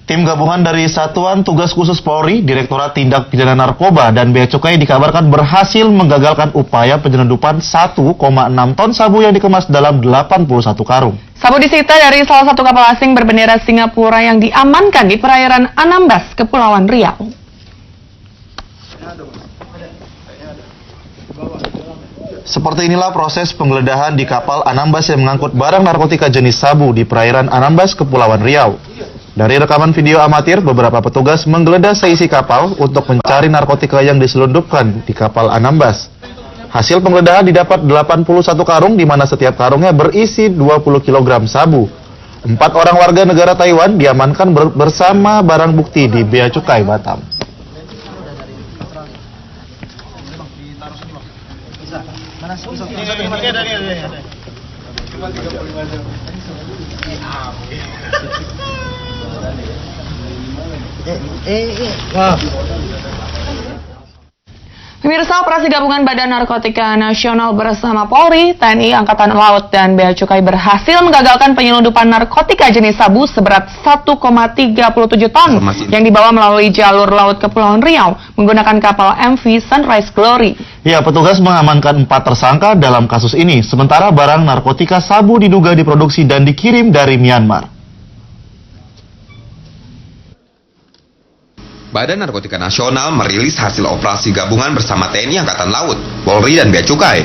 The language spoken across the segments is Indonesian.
Tim gabungan dari Satuan Tugas Khusus Polri, Direktorat Tindak Pidana Narkoba, dan Bea Cukai dikabarkan berhasil menggagalkan upaya penyelundupan 1,6 ton sabu yang dikemas dalam 81 karung. Sabu disita dari salah satu kapal asing berbendera Singapura yang diamankan di perairan Anambas, Kepulauan Riau. Seperti inilah proses penggeledahan di kapal Anambas yang mengangkut barang narkotika jenis sabu di perairan Anambas, Kepulauan Riau. Dari rekaman video amatir, beberapa petugas menggeledah seisi kapal untuk mencari narkotika yang diselundupkan di kapal Anambas. Hasil penggeledahan didapat 81 karung, di mana setiap karungnya berisi 20 kg sabu. 4 orang warga negara Taiwan diamankan bersama barang bukti di Bea Cukai Batam. Pemirsa, operasi gabungan Badan Narkotika Nasional bersama Polri, TNI Angkatan Laut, dan Bea Cukai berhasil menggagalkan penyelundupan narkotika jenis sabu seberat 1,37 ton yang dibawa melalui jalur laut Kepulauan Riau menggunakan kapal MV Sunrise Glory. Ya, petugas mengamankan 4 tersangka dalam kasus ini, sementara barang narkotika sabu diduga diproduksi dan dikirim dari Myanmar. Badan Narkotika Nasional merilis hasil operasi gabungan bersama TNI Angkatan Laut, Polri, dan Bea Cukai.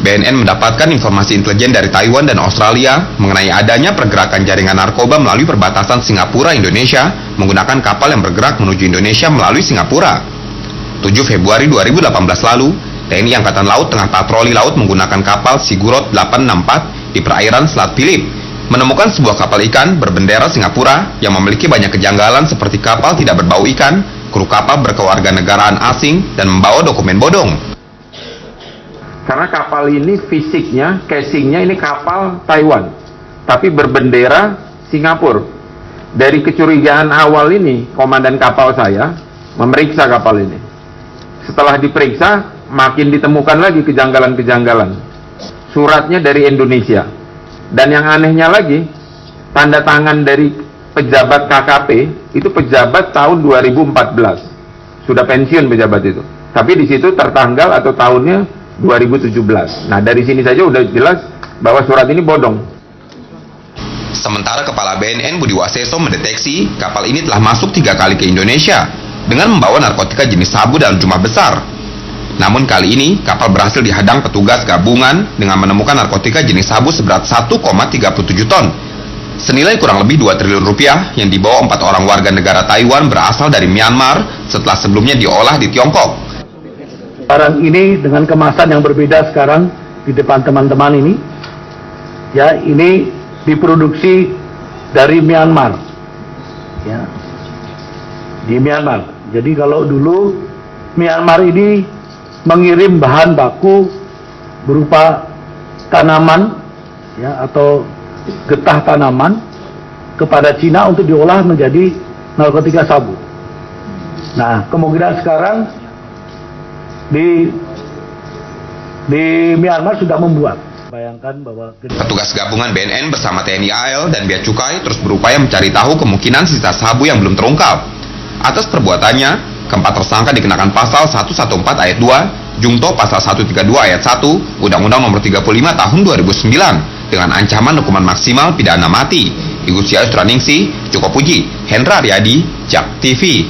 BNN mendapatkan informasi intelijen dari Taiwan dan Australia mengenai adanya pergerakan jaringan narkoba melalui perbatasan Singapura-Indonesia menggunakan kapal yang bergerak menuju Indonesia melalui Singapura. 7 Februari 2018 lalu, TNI Angkatan Laut tengah patroli laut menggunakan kapal Sigurot 864 di perairan Selat Phillip, menemukan sebuah kapal ikan berbendera Singapura yang memiliki banyak kejanggalan seperti kapal tidak berbau ikan, kru kapal berkewarganegaraan asing, dan membawa dokumen bodong. Karena kapal ini fisiknya, casingnya ini kapal Taiwan, tapi berbendera Singapura. Dari kecurigaan awal ini, komandan kapal saya memeriksa kapal ini. Setelah diperiksa, makin ditemukan lagi kejanggalan-kejanggalan. Suratnya dari Indonesia. Dan yang anehnya lagi, tanda tangan dari pejabat KKP, itu pejabat tahun 2014. Sudah pensiun pejabat itu. Tapi di situ tertanggal atau tahunnya 2017. Nah, dari sini saja udah jelas bahwa surat ini bodong. Sementara Kepala BNN Budi Waseso mendeteksi kapal ini telah masuk 3 kali ke Indonesia dengan membawa narkotika jenis sabu dalam jumlah besar. Namun kali ini, kapal berhasil dihadang petugas gabungan dengan menemukan narkotika jenis sabu seberat 1,37 ton. Senilai kurang lebih 2 triliun rupiah yang dibawa 4 orang warga negara Taiwan berasal dari Myanmar setelah sebelumnya diolah di Tiongkok. Barang ini dengan kemasan yang berbeda sekarang di depan teman-teman ini. Ya, ini diproduksi dari Myanmar. Ya. Di Myanmar. Jadi kalau dulu Myanmar ini mengirim bahan baku berupa tanaman ya, atau getah tanaman kepada Cina untuk diolah menjadi narkotika sabu. Nah, kemungkinan sekarang di Myanmar sudah membuat. Bayangkan bahwa petugas gabungan BNN bersama TNI AL dan Bea Cukai terus berupaya mencari tahu kemungkinan sisa sabu yang belum terungkap. Atas perbuatannya, keempat tersangka dikenakan pasal 114 ayat 2, Jungto pasal 132 ayat 1, Undang-Undang Nomor 35 Tahun 2009 dengan ancaman hukuman maksimal pidana mati. Igu Siayu Straningsih, Joko Puji, Hendra Riyadi, JAK TV.